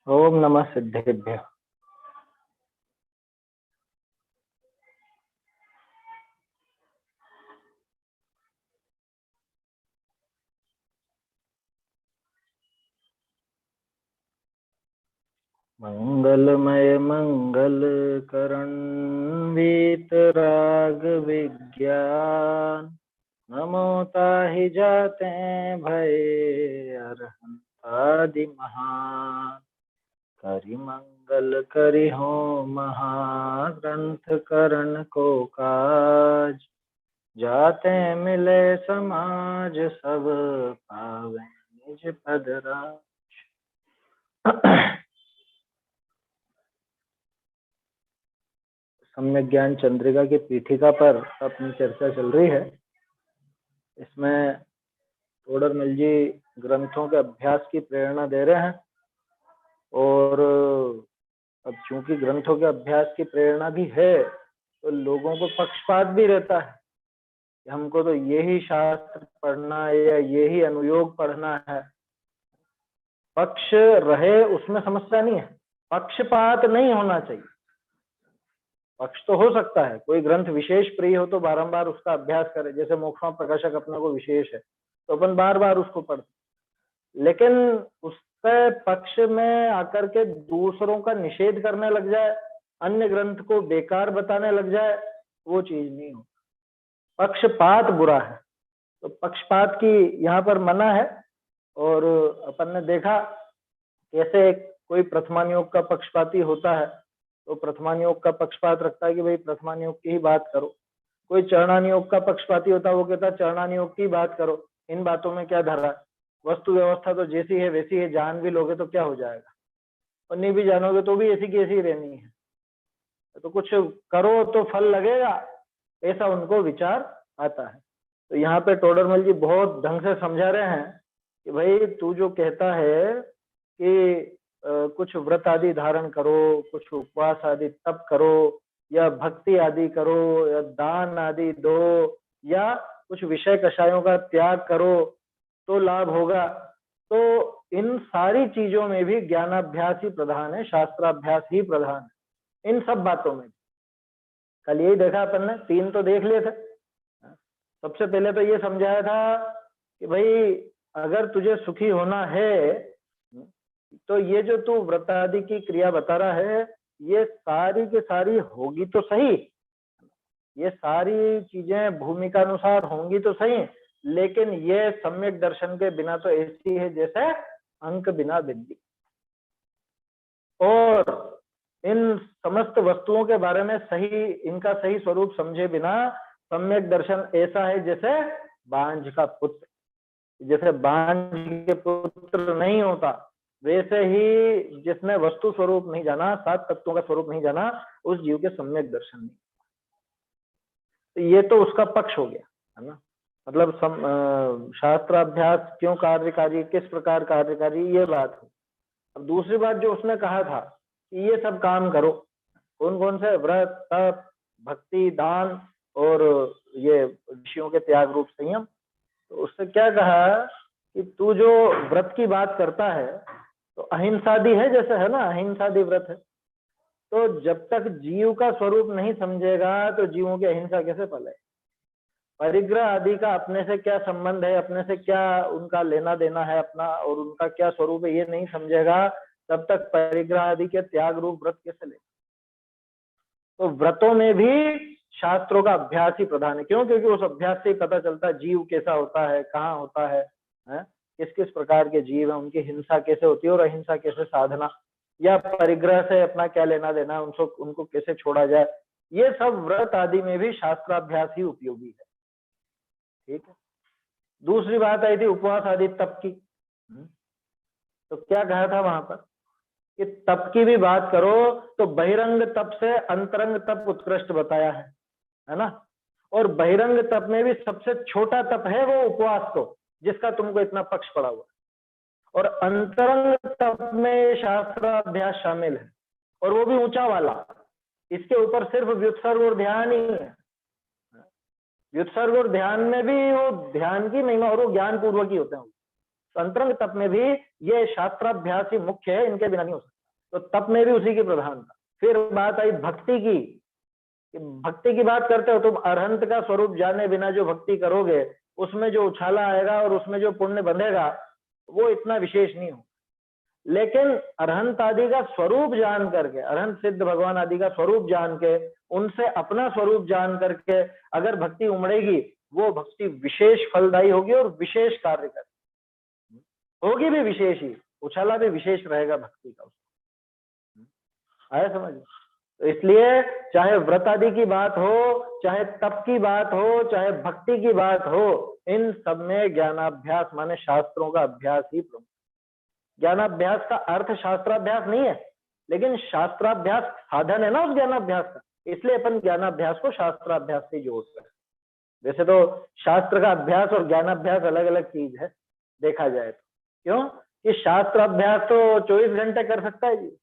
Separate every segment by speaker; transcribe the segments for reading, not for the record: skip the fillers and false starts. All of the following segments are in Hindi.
Speaker 1: ओम नमः सिद्धेभ्य। मंगलमय मंगल करण वीतराग विज्ञान नमो ताहि जाते भय अरहंत आदि महान। करि मंगल करि हो महाग्रंथ करण को काज। जाते मिले समाज सब पावे निज पद राज। सम्यक ज्ञान चंद्रिका की पीठिका पर अपनी चर्चा चल रही है। इसमें तोडरमल जी ग्रंथों के अभ्यास की प्रेरणा दे रहे हैं और अब चूंकि ग्रंथों के अभ्यास की प्रेरणा भी है तो लोगों को पक्षपात भी रहता है कि हमको तो यही शास्त्र पढ़ना है या यही अनुयोग पढ़ना है। पक्ष रहे उसमें समस्या नहीं है, पक्षपात नहीं होना चाहिए। पक्ष तो हो सकता है, कोई ग्रंथ विशेष प्रिय हो तो बारंबार उसका अभ्यास करे, जैसे मोक्षमा प्रकाशक अपने को विशेष है तो अपन बार बार उसको पढ़ते। लेकिन उसके पक्ष में आकर के दूसरों का निषेध करने लग जाए, अन्य ग्रंथ को बेकार बताने लग जाए, वो चीज नहीं हो। पक्षपात बुरा है, तो पक्षपात की यहाँ पर मना है। और अपन ने देखा कैसे कोई प्रथमानियोग का पक्षपाती होता है तो प्रथमानियोग का पक्षपात रखता है कि भाई प्रथमानियोग की ही बात करो। कोई चरणानियोग का पक्षपाती होता है, वो कहता है चरणानियोग की बात करो, इन बातों में क्या धरा है, वस्तु व्यवस्था तो जैसी है वैसी है, जान भी लोगे तो क्या हो जाएगा, और नहीं भी जानोगे तो भी ऐसी की ऐसी रहनी है, तो कुछ करो तो फल लगेगा, ऐसा उनको विचार आता है। तो यहाँ पे टोडरमल जी बहुत ढंग से समझा रहे हैं कि भाई तू जो कहता है कि कुछ व्रत आदि धारण करो, कुछ उपवास आदि तप करो, या भक्ति आदि करो, या दान आदि दो, या कुछ विषय कषायों का त्याग करो तो लाभ होगा, तो इन सारी चीजों में भी ज्ञानाभ्यास ही प्रधान है, शास्त्राभ्यास ही प्रधान है। इन सब बातों में कल यही देखा अपन ने, तीन तो देख लिए थे। सबसे पहले तो ये समझाया था कि भाई अगर तुझे सुखी होना है तो ये जो तू व्रत आदि की क्रिया बता रहा है ये सारी की सारी होगी तो सही, ये सारी चीजें भूमिका अनुसार होंगी तो सही, लेकिन ये सम्यक दर्शन के बिना तो ऐसी है जैसे अंक बिना बिंदी। और इन समस्त वस्तुओं के बारे में सही, इनका सही स्वरूप समझे बिना सम्यक दर्शन ऐसा है जैसे बांझ का पुत्र, जैसे बांझ के पुत्र नहीं होता वैसे ही जिसने वस्तु स्वरूप नहीं जाना, सात तत्वों का स्वरूप नहीं जाना, उस जीव के सम्यक दर्शन नहीं। तो ये तो उसका पक्ष हो गया है ना, मतलब शास्त्राभ्यास क्यों कार्यकारी, किस प्रकार कार्यकारी, ये बात है। अब दूसरी बात जो उसने कहा था कि ये सब काम करो, कौन कौन से, व्रत तप भक्ति दान और ये ऋषियों के त्याग रूप संयम। तो उससे क्या कहा कि तू जो व्रत की बात करता है तो अहिंसादी है, जैसे है ना अहिंसादी व्रत है, तो जब तक जीव का स्वरूप नहीं समझेगा तो जीवों की अहिंसा कैसे पले। परिग्रह आदि का अपने से क्या संबंध है, अपने से क्या उनका लेना देना है अपना, और उनका क्या स्वरूप है ये नहीं समझेगा तब तक परिग्रह आदि के त्याग रूप व्रत कैसे ले। तो व्रतों में भी शास्त्रों का अभ्यास ही प्रधान है। क्यों? क्योंकि उस अभ्यास से ही पता चलता है जीव कैसा होता है, कहाँ होता है, किस किस प्रकार के जीव है, उनकी हिंसा कैसे होती है और अहिंसा कैसे साधना, या परिग्रह से अपना क्या लेना देना, उनको कैसे छोड़ा जाए, ये सब व्रत आदि में भी शास्त्राभ्यास ही उपयोगी है। ठीक है। दूसरी बात आई थी उपवास आदि तप की। तो क्या कहा था वहां पर कि तप की भी बात करो तो बहिरंग तप से अंतरंग तप उत्कृष्ट बताया है ना। और बहिरंग तप में भी सबसे छोटा तप है वो उपवास, तो जिसका तुमको इतना पक्ष पड़ा हुआ, और अंतरंग तप में शास्त्राभ्यास शामिल है और वो भी ऊंचा वाला। इसके ऊपर सिर्फ व्युत्सर्ग और ध्यान ही है। व्युत्सर्ग और ध्यान में भी वो ध्यान की महिमा और वो ज्ञान पूर्वक ही होते हैं। तो अंतरंग तप में भी ये शास्त्राभ्यास ही मुख्य है, इनके बिना नहीं हो सकता। तो तप में भी उसी की प्रधानता। फिर बात आई भक्ति की। भक्ति की बात करते हो तुम अरहंत का स्वरूप जाने बिना जो भक्ति करोगे, उसमें जो उछाला आएगा और उसमें जो पुण्य बंधेगा वो इतना विशेष नहीं हो। लेकिन अरहंत आदि का स्वरूप जान करके, अरहंत सिद्ध भगवान आदि का स्वरूप जान के, उनसे अपना स्वरूप जान करके अगर भक्ति उमड़ेगी, वो भक्ति विशेष फलदायी होगी और विशेष कार्य करेगी, होगी भी विशेष ही, उछाला भी विशेष रहेगा भक्ति का। आया समझ? तो इसलिए चाहे व्रत आदि की बात हो, चाहे तप की बात हो, चाहे भक्ति की बात हो, इन सब में ज्ञानाभ्यास माने शास्त्रों का अभ्यास ही प्रमुख। ज्ञानाभ्यास का अर्थ शास्त्राभ्यास नहीं है, लेकिन शास्त्राभ्यास साधन है ना उस ज्ञानाभ्यास का, इसलिए अपन ज्ञानाभ्यास को शास्त्राभ्यास से जोड़ते हैं। वैसे तो शास्त्र का अभ्यास और ज्ञानाभ्यास अलग अलग चीज है देखा जाए तो। क्यों कि शास्त्राभ्यास तो 24 घंटे कर सकता है जी,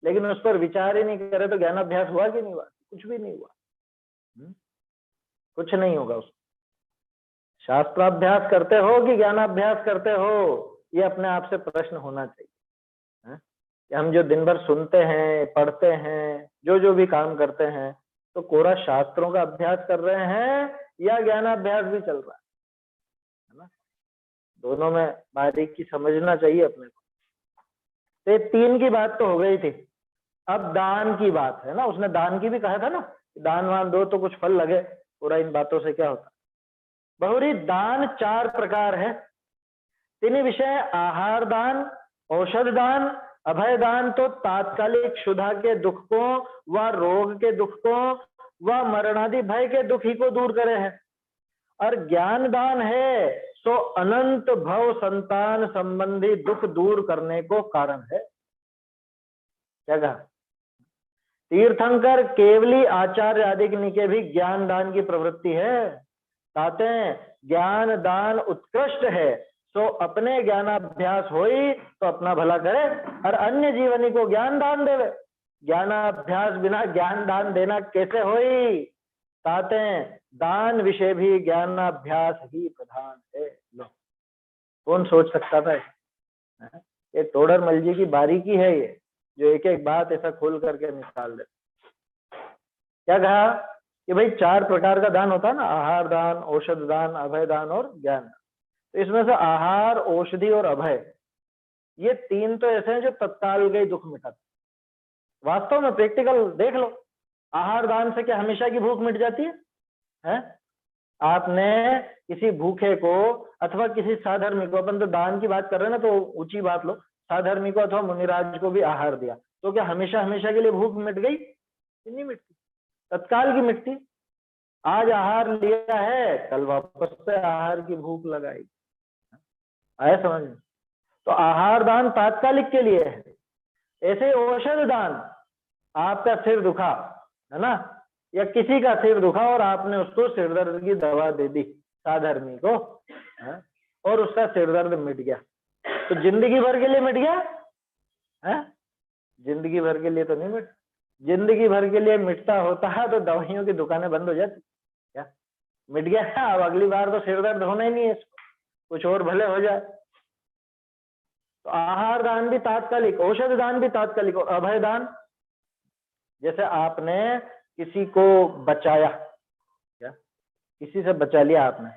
Speaker 1: लेकिन उस पर विचार ही नहीं करे तो ज्ञानाभ्यास हुआ कि नहीं हुआ? कुछ भी नहीं हुआ, कुछ नहीं होगा उसको। शास्त्राभ्यास करते हो कि ज्ञानाभ्यास करते हो, ये अपने आप से प्रश्न होना चाहिए। कि हम जो दिन भर सुनते हैं, पढ़ते हैं, जो भी काम करते हैं, तो कोरा शास्त्रों का अभ्यास कर रहे हैं या ज्ञानाभ्यास भी चल रहा है ना? दोनों में बारीकी समझना चाहिए अपने को। तो 3 की बात तो हो गई थी। अब दान की बात है ना, उसने दान की भी कहा था ना, दान वान दो तो कुछ फल लगे। पूरा इन बातों से क्या होता? बहुरी दान 4 प्रकार है। 3 विषय: आहार दान, औषध दान, अभय दान। तो तात्कालिक क्षुधा के दुख को व रोग के दुख को व मरणादि भय के दुख ही को दूर करे है। और ज्ञान दान है सो अनंत भव संतान संबंधी दुख दूर करने को कारण है। क्या कहा? तीर्थंकर केवली आचार्य आदि के भी ज्ञान दान की प्रवृत्ति है। कहते ज्ञान दान उत्कृष्ट है, तो अपने ज्ञानाभ्यास होई तो अपना भला करे और अन्य जीवनी को ज्ञान दान देवे। ज्ञानाभ्यास बिना ज्ञान दान देना कैसे होई? कहते दान विषय भी ज्ञानाभ्यास ही प्रधान है। लो, कौन सोच सकता था? ये तोडरमल जी की बारीकी है, ये जो एक एक बात ऐसा खोल करके निकाल दे। क्या कहा कि भाई 4 प्रकार का दान होता है ना, आहार दान, औषध दान, अभय दान और ज्ञान दान। तो इसमें से आहार, औषधि और अभय, ये 3 तो ऐसे हैं जो तत्काल के दुख मिटाते। वास्तव में प्रैक्टिकल देख लो, आहार दान से क्या हमेशा की भूख मिट जाती है? आपने किसी भूखे को अथवा किसी साधर्मी को, अपन तो दान की बात कर रहे हैं ना, तो ऊंची बात लो, साधर्मी को अथवा मुनिराज को भी आहार दिया, तो क्या हमेशा हमेशा के लिए भूख मिट गई? नहीं मिटती, तत्काल की मिटती। आज आहार लिया है, कल वापस से आहार की भूख लगाएगी। आया समझ में? तो आहार दान तात्कालिक के लिए है। ऐसे औषध दान, आपका सिर दुखा है ना, या किसी का सिर दुखा और आपने उसको सिर दर्द की दवा दे दी साधर्मी को, और उसका सिर दर्द मिट गया, तो जिंदगी भर के लिए मिट गया है? जिंदगी भर के लिए तो नहीं मिट। जिंदगी भर के लिए मिटता होता है तो दवाइयों की दुकानें बंद हो जाती। क्या मिट गया है? अब अगली बार तो सिर दर्द होना ही नहीं है इसको, कुछ और भले हो जाए। तो आहार दान भी तात्कालिक, औषध दान भी तात्कालिक, और अभय दान जैसे आपने किसी को बचाया, क्या किसी से बचा लिया आपने,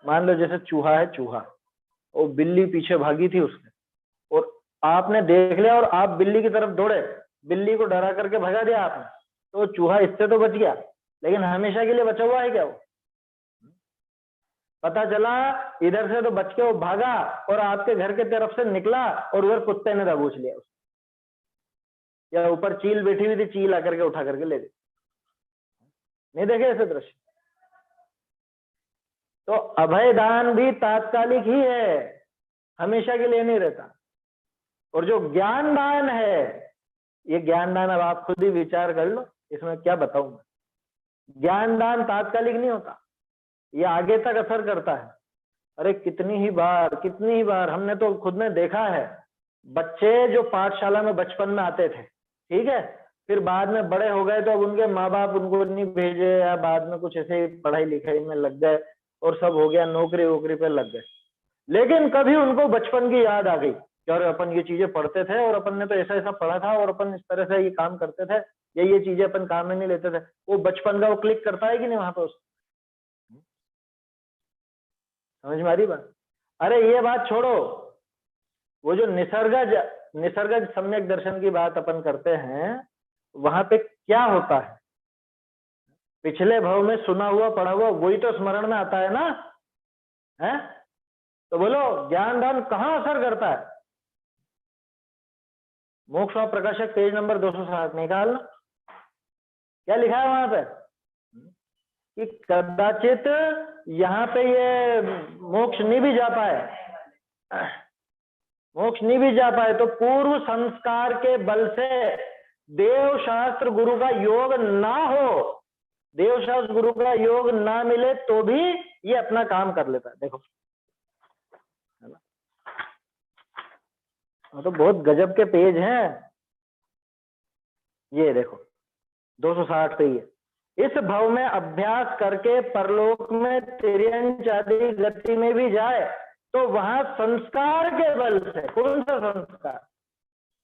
Speaker 1: मान लो जैसे चूहा है, चूहा और बिल्ली पीछे भागी थी उसने, और आपने देख लिया और आप बिल्ली की तरफ दौड़े, बिल्ली को डरा करके भगा दिया आपने, तो चूहा इससे तो बच गया, लेकिन हमेशा के लिए बचा हुआ है क्या वो? पता चला इधर से तो बच के वो भागा और आपके घर के तरफ से निकला और उधर कुत्ते ने दबोच लिया उसको, या ऊपर चील बैठी हुई थी, चील आकर के उठा करके ले गई। नहीं देखे ऐसे दृश्य? तो अभय दान भी तात्कालिक ही है, हमेशा के लिए नहीं रहता। और जो ज्ञान दान है, ये ज्ञान दान अब आप खुद ही विचार कर लो, इसमें क्या बताऊं मैं। ज्ञान दान तात्कालिक नहीं होता, ये आगे तक असर करता है। अरे कितनी ही बार हमने तो खुद ने देखा है, बच्चे जो पाठशाला में बचपन में आते थे, ठीक है, फिर बाद में बड़े हो गए तो अब उनके माँ बाप उनको नहीं भेजे, या बाद में कुछ ऐसे पढ़ाई लिखाई में लग गए और सब हो गया, नौकरी वोकरी पे लग गए। लेकिन कभी उनको बचपन की याद आ गई कि अरे अपन ये चीजें पढ़ते थे और अपन ने तो ऐसा ऐसा पढ़ा था और अपन इस तरह से ये काम करते थे, ये चीजें अपन काम में नहीं लेते थे। वो बचपन का वो क्लिक करता है कि नहीं वहां पे उस, समझ में आ रही बात? अरे ये बात छोड़ो, वो जो निसर्ग सम्यक दर्शन की बात अपन करते हैं, वहां पे क्या होता है? पिछले भव में सुना हुआ पढ़ा हुआ वही तो स्मरण में आता है ना, है? तो बोलो ज्ञान दान कहाँ असर करता है? मोक्ष और प्रकाशक पेज नंबर 260 निकाल, क्या लिखा है वहां पे कि कदाचित यहाँ पे ये मोक्ष नहीं भी जा पाए, मोक्ष नहीं भी जा पाए तो पूर्व संस्कार के बल से देव शास्त्र गुरु का योग ना हो, देव शास्त्र गुरु का योग ना मिले तो भी ये अपना काम कर लेता है। देखो है ना, तो बहुत गजब के पेज हैं ये, देखो 260 पे ये, इस भव में अभ्यास करके परलोक में तिर्यंच आदि गति में भी जाए तो वहां संस्कार के बल से, कौन सा संस्कार?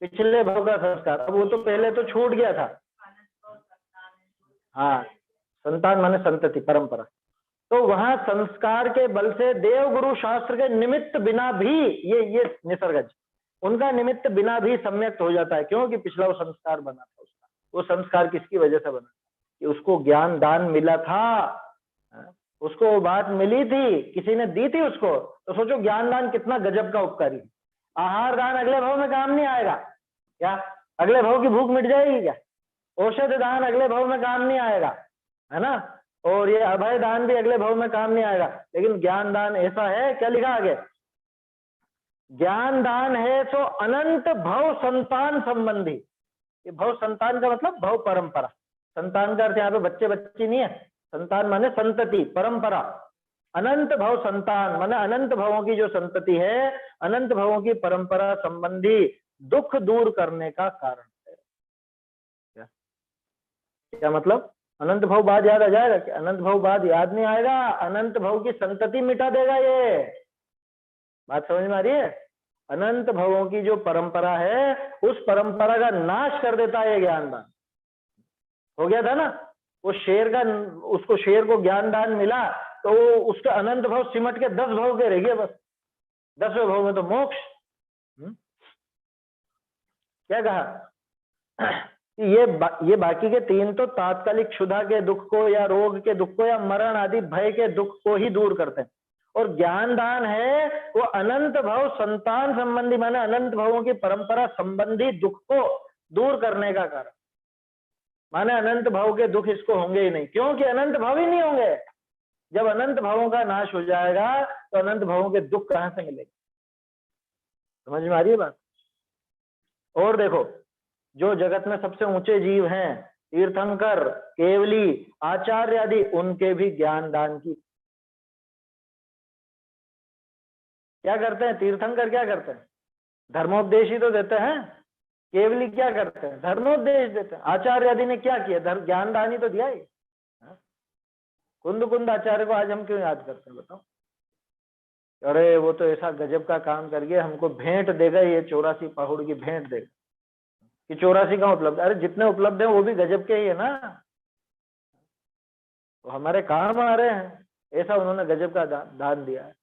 Speaker 1: पिछले भव का संस्कार, अब वो तो पहले तो छूट गया था। हाँ, संतान माने संतति, परंपरा। तो वहां संस्कार के बल से देव गुरु शास्त्र के निमित्त बिना भी ये निसर्गज, उनका निमित्त बिना भी सम्यक्त हो जाता है। क्योंकि पिछला वो संस्कार बना था उसका। वो संस्कार किसकी वजह से बना? कि उसको ज्ञान दान मिला था, उसको वो बात मिली थी, किसी ने दी थी उसको। तो सोचो ज्ञान दान कितना गजब का उपकारी। आहार दान अगले भव में काम नहीं आएगा क्या? अगले भव की भूख मिट जाएगी क्या? औषध दान अगले भव में काम नहीं आएगा, है ना? और ये अभय दान भी अगले भव में काम नहीं आएगा। लेकिन ज्ञान दान ऐसा है, क्या लिखा आगे? ज्ञान दान है सो अनंत भव संतान संबंधी। ये भव संतान का मतलब भव परंपरा। संतान का अर्थ यहाँ पे बच्चे बच्ची नहीं है, संतान माने संतति, परंपरा। अनंत भव संतान माने अनंत भवों की जो संतति है, अनंत भवों की परंपरा संबंधी दुख दूर करने का कारण है। क्या मतलब? अनंत भव बाद याद आ जाएगा कि अनंत भव बाद याद नहीं आएगा, अनंत भव की संतति मिटा देगा ये। बात समझ में आ रही है? अनंत भवों की जो परंपरा है, उस परंपरा का नाश कर देता है ये ज्ञान दान। हो गया था ना, वो शेर का, उसको शेर को ज्ञान दान मिला तो उसका अनंत भव सिमट के 10 भव के रह गए बस। 10वें भव में तो मोक्ष। क्या कहा? ये बाकी के 3 तो तात्कालिक क्षुधा के दुख को या रोग के दुख को या मरण आदि भय के दुख को ही दूर करते हैं। और ज्ञान दान है वो अनंत भव संतान संबंधी माने अनंत भवों की परंपरा संबंधी दुख को दूर करने का कारण। माने अनंत भव के दुख इसको होंगे ही नहीं, क्योंकि अनंत भव ही नहीं होंगे। जब अनंत भवों का नाश हो जाएगा तो अनंत भवों के दुख कहां से मिलेंगे? समझ में आ रही है बात? और देखो, जो जगत में सबसे ऊंचे जीव हैं, तीर्थंकर, केवली, आचार्य आदि, उनके भी ज्ञान दान की क्या करते हैं? तीर्थंकर क्या करते हैं? धर्मोपदेश ही तो देते हैं। केवली क्या करते हैं? धर्मोपदेश देते हैं। आचार्य आदि ने क्या किया? ज्ञान दान ही तो दिया ही। कुंद आचार्य को आज हम क्यों याद करते हैं बताओ? अरे वो तो ऐसा गजब का काम कर गया, हमको भेंट देगा, ये 84 पहाड़ की भेंट देगा। कि 84 का उपलब्ध? अरे जितने उपलब्ध है वो भी गजब के ही है ना, तो हमारे काम आ रहे हैं। ऐसा उन्होंने गजब का दान दिया है।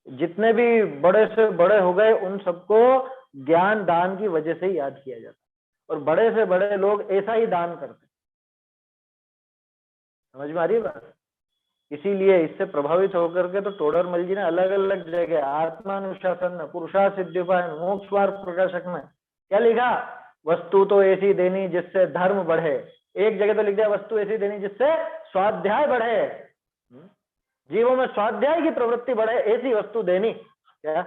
Speaker 1: जितने भी बड़े से बड़े हो गए उन सबको ज्ञान दान की वजह से ही याद किया जाता है। और बड़े से बड़े लोग ऐसा ही दान करते हैं। समझ में आ रही है बात? इसीलिए इससे प्रभावित होकर के तो टोडरमल जी ने अलग अलग जगह आत्मानुशासन में, पुरुषा सिद्धिपाय, मोक्षवार प्रकाशक में क्या लिखा? वस्तु तो ऐसी देनी जिससे धर्म बढ़े। एक जगह तो लिख दिया वस्तु ऐसी देनी जिससे स्वाध्याय बढ़े, जीवों में स्वाध्याय की प्रवृत्ति बढ़े, ऐसी वस्तु देनी। क्या?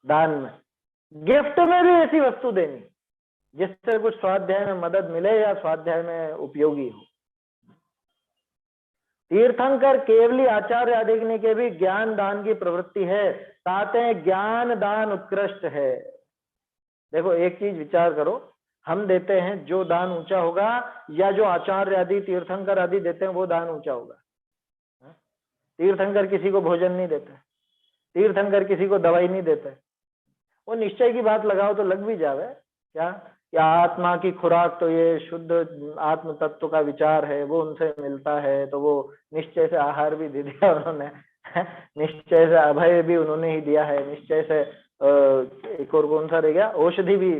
Speaker 1: दान में, गिफ्ट में भी ऐसी वस्तु देनी जिससे कुछ स्वाध्याय में मदद मिले या स्वाध्याय में उपयोगी हो। तीर्थंकर, केवली, आचार्य आदि के भी ज्ञान दान की प्रवृत्ति है। ताते ज्ञान दान उत्कृष्ट है। देखो एक चीज विचार करो, हम देते हैं जो दान ऊंचा होगा, या जो आचार्य आदि तीर्थंकर आदि देते हैं वो दान ऊंचा होगा? तीर्थंकर किसी को भोजन नहीं देते, तीर्थंकर किसी को दवाई नहीं देते, वो निश्चय की बात लगाओ तो लग भी जावे क्या, आत्मा की खुराक तो ये शुद्ध आत्म तत्व का विचार है, वो उनसे मिलता है, तो वो निश्चय से आहार भी दे दिया उन्होंने निश्चय से अभय भी उन्होंने ही दिया है, निश्चय से एक और कौन सा रह गया, औषधि भी,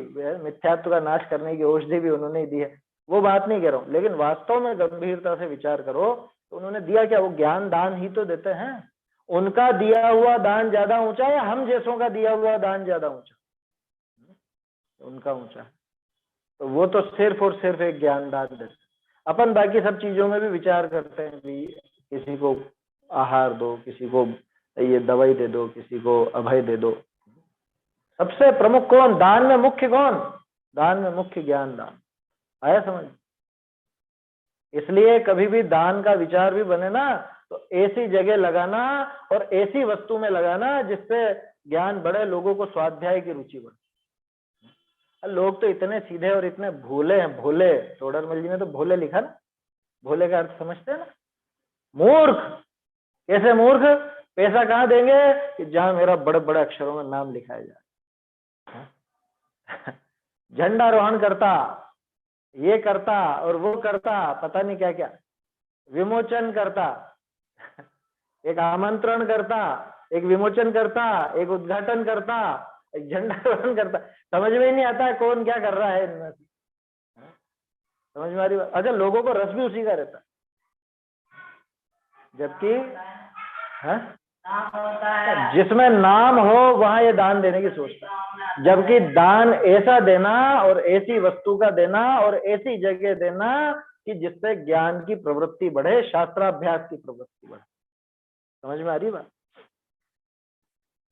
Speaker 1: मिथ्यात्व का नाश करने की औषधि भी उन्होंने ही दी है। वो बात नहीं कह रहा हूँ, लेकिन वास्तव में गंभीरता से विचार करो तो उन्होंने दिया क्या, वो ज्ञान दान ही तो देते हैं। उनका दिया हुआ दान ज्यादा ऊंचा या हम जैसों का दिया हुआ दान ज्यादा ऊंचा? उनका ऊंचा। तो वो तो सिर्फ और सिर्फ एक ज्ञान दान देते। अपन बाकी सब चीजों में भी विचार करते हैं भी, किसी को आहार दो, किसी को ये दवाई दे दो, किसी को अभय दे दो। सबसे प्रमुख कौन, दान में मुख्य कौन? दान में मुख्य ज्ञान दान। आया समझ? इसलिए कभी भी दान का विचार भी बने ना तो ऐसी जगह लगाना और ऐसी वस्तु में लगाना जिससे ज्ञान बढ़े, लोगों को स्वाध्याय की रुचि बढ़े। लोग तो इतने सीधे और इतने भोले हैं, भोले। तोडरमल जी ने तो भोले लिखा ना, भोले का अर्थ समझते हैं ना, मूर्ख। कैसे मूर्ख? पैसा कहाँ देंगे कि जहां मेरा बड़े बड़े अक्षरों में नाम लिखाया जाए। झंडारोहण करता, ये करता और वो करता, पता नहीं क्या क्या, विमोचन करता एक आमंत्रण करता, एक विमोचन करता, एक उद्घाटन करता, एक झंडारोहण करता। समझ में ही नहीं आता है कौन क्या कर रहा है इनमें से। समझ में आ रही बात? अच्छा, लोगों को रस भी उसी का रहता, जबकि जिसमें नाम हो वहां ये दान देने की सोचता, जबकि दान ऐसा देना और ऐसी वस्तु का देना और ऐसी जगह देना कि जिससे ज्ञान की प्रवृत्ति बढ़े, शास्त्राभ्यास की प्रवृत्ति बढ़े। समझ में आ रही बात?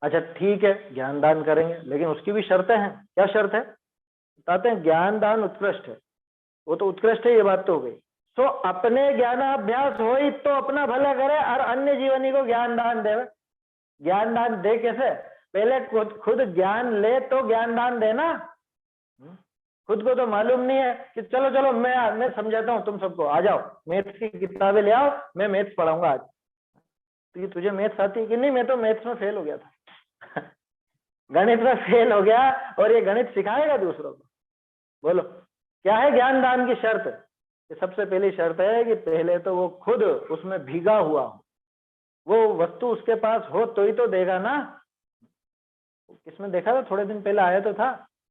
Speaker 1: अच्छा ठीक है, ज्ञान दान करेंगे, लेकिन उसकी भी शर्तें हैं। क्या शर्त है? बताते हैं, ज्ञान दान उत्कृष्ट है, वो तो उत्कृष्ट है, ये बात तो हो गई। तो अपने ज्ञानाभ्यास हो ही तो अपना भला करे और अन्य जीवनी को ज्ञान दान दे। ज्ञान दान दे कैसे? पहले खुद ज्ञान ले तो ज्ञान दान देना। खुद को तो मालूम नहीं है कि चलो चलो मैं समझाता हूँ तुम सबको, आ जाओ मैथ्स की किताबें ले आओ, मैं मैथ्स पढ़ाऊंगा आज। तो तुझे मैथ्स आती है कि नहीं? मैं तो मैथ्स में फेल हो गया था गणित में फेल हो गया, और ये गणित सिखाएगा दूसरों को? बोलो क्या है ज्ञान दान की शर्त? सबसे पहली शर्त है कि पहले तो वो खुद उसमें भीगा हुआ हो, वो वस्तु उसके पास हो तो ही तो देगा ना। किसमें देखा था, थोड़े दिन पहले आया तो था,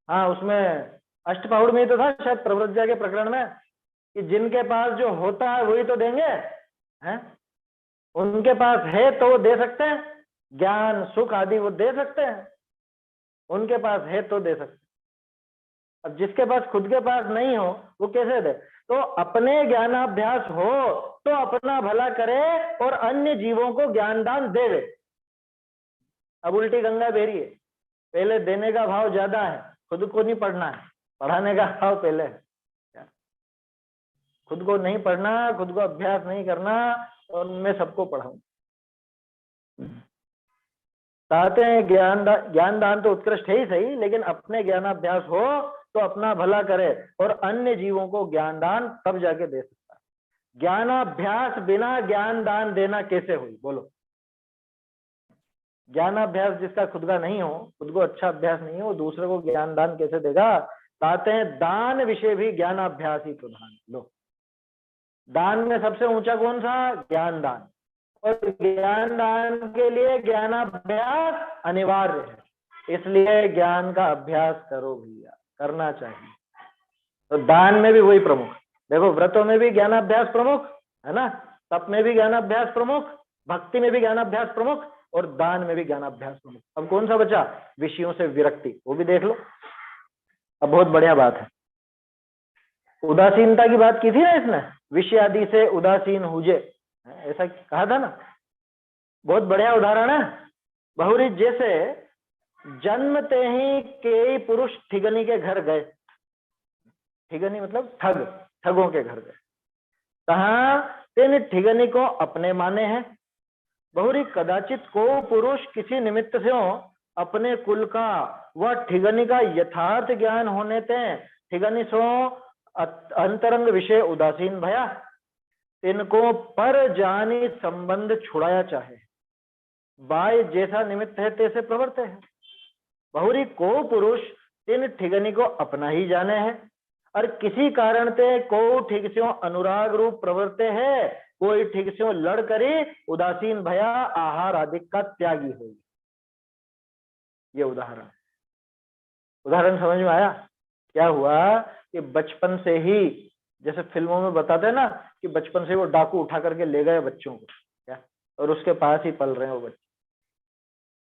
Speaker 1: हाँ उसमें अष्टपहुड़ में ही तो था शायद, प्रव्रज्या के प्रकरण में, कि जिनके पास जो होता है वही तो देंगे, हैं? उनके पास है तो वो दे सकते हैं, ज्ञान सुख आदि वो दे सकते हैं, उनके पास है तो दे सकते हैं। अब जिसके पास खुद के पास नहीं हो वो कैसे दे? तो अपने ज्ञानाभ्यास हो तो अपना भला करे और अन्य जीवों को ज्ञान दान देवे। अब उल्टी गंगा बह रही है, पहले देने का भाव ज्यादा है, खुद को नहीं पढ़ना है, पढ़ाने का भाव पहले है। खुद को नहीं पढ़ना, खुद को अभ्यास नहीं करना, और मैं सबको पढ़ाऊं। चाहते हैं ज्ञान दान तो उत्कृष्ट है ही सही, लेकिन अपने ज्ञानाभ्यास हो तो अपना भला करे और अन्य जीवों को ज्ञान दान तब जाके दे सकता है। ज्ञानाभ्यास बिना ज्ञान दान देना कैसे हुई? बोलो। ज्ञानाभ्यास जिसका खुद का नहीं हो, खुद को अच्छा अभ्यास नहीं हो, वो दूसरे को ज्ञान दान कैसे देगा? कहते हैं दान विषय भी ज्ञानाभ्यास ही प्रधान। लो, दान में सबसे ऊंचा कौन सा? ज्ञान दान। और ज्ञान दान के लिए ज्ञानाभ्यास अनिवार्य है, इसलिए ज्ञान का अभ्यास करो भैया, करना चाहिए। तो दान में भी वही प्रमुख। देखो, व्रतों में भी ज्ञानाभ्यास प्रमुख है ना, तप में भी ज्ञानाभ्यास प्रमुख, भक्ति में भी ज्ञानाभ्यास प्रमुख, और दान में भी ज्ञानाभ्यास प्रमुख। अब कौन सा बचा? विषयों से विरक्ति, वो भी देख लो। अब बहुत बढ़िया बात है, उदासीनता की बात की थी ना इसने, विषय आदि से उदासीन हुजे, ऐसा कहा था ना। बहुत बढ़िया उदाहरण है। बहुरी जैसे जन्मते ही कई पुरुष ठिगनी के घर गए, ठिगनी मतलब ठग, ठगों के घर गए, कहा तेने ठिगनी को अपने माने हैं। बहुरी कदाचित को पुरुष किसी निमित्त से हो अपने कुल का वह ठिगनी का यथार्थ ज्ञान होने ते ठिगनी सो अंतरंग विषय उदासीन भया, इनको पर जानी संबंध छुड़ाया चाहे। बाय जैसा निमित्त है तैसे प्रवर्ते है। बहुरी को पुरुष तिन ठिगनी को अपना ही जाने है, और किसी कारण ते को ठीक स्यों अनुराग रूप प्रवर्ते है, कोई ठीक स्यों लड़ करे उदासीन भया आहार आदि का त्यागी हो। ये उदाहरण समझ में आया? क्या हुआ कि बचपन से ही, जैसे फिल्मों में बताते हैं ना कि बचपन से वो डाकू उठा करके ले गए बच्चों को, क्या, और उसके पास ही पल रहे हैं वो बच्चे।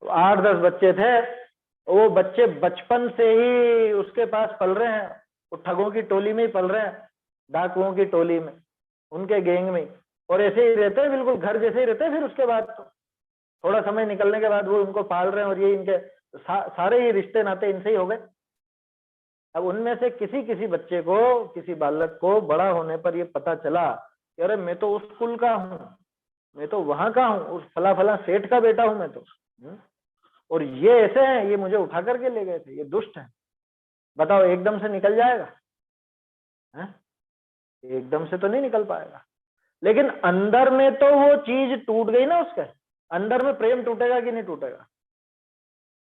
Speaker 1: तो 8-10 बच्चे थे, वो बच्चे बचपन से ही उसके पास पल रहे हैं, वो ठगों की टोली में ही पल रहे हैं, डाकुओं की टोली में, उनके गैंग में, और ऐसे ही रहते हैं, बिल्कुल घर जैसे ही रहते हैं। फिर उसके बाद तो थोड़ा समय निकलने के बाद वो उनको पाल रहे हैं, और ये इनके सारे ही रिश्ते नाते इनसे ही हो गए। अब उनमें से किसी किसी बच्चे को, किसी बालक को बड़ा होने पर ये पता चला कि अरे मैं तो उस कुल का हूँ, मैं तो वहां का हूँ, उस फला फला सेठ का बेटा हूं मैं तो, और ये ऐसे हैं, ये मुझे उठा करके ले गए थे, ये दुष्ट है। बताओ एकदम से निकल जाएगा? है? एकदम से तो नहीं निकल पाएगा, लेकिन अंदर में तो वो चीज टूट गई ना, उसके अंदर में प्रेम टूटेगा कि नहीं टूटेगा?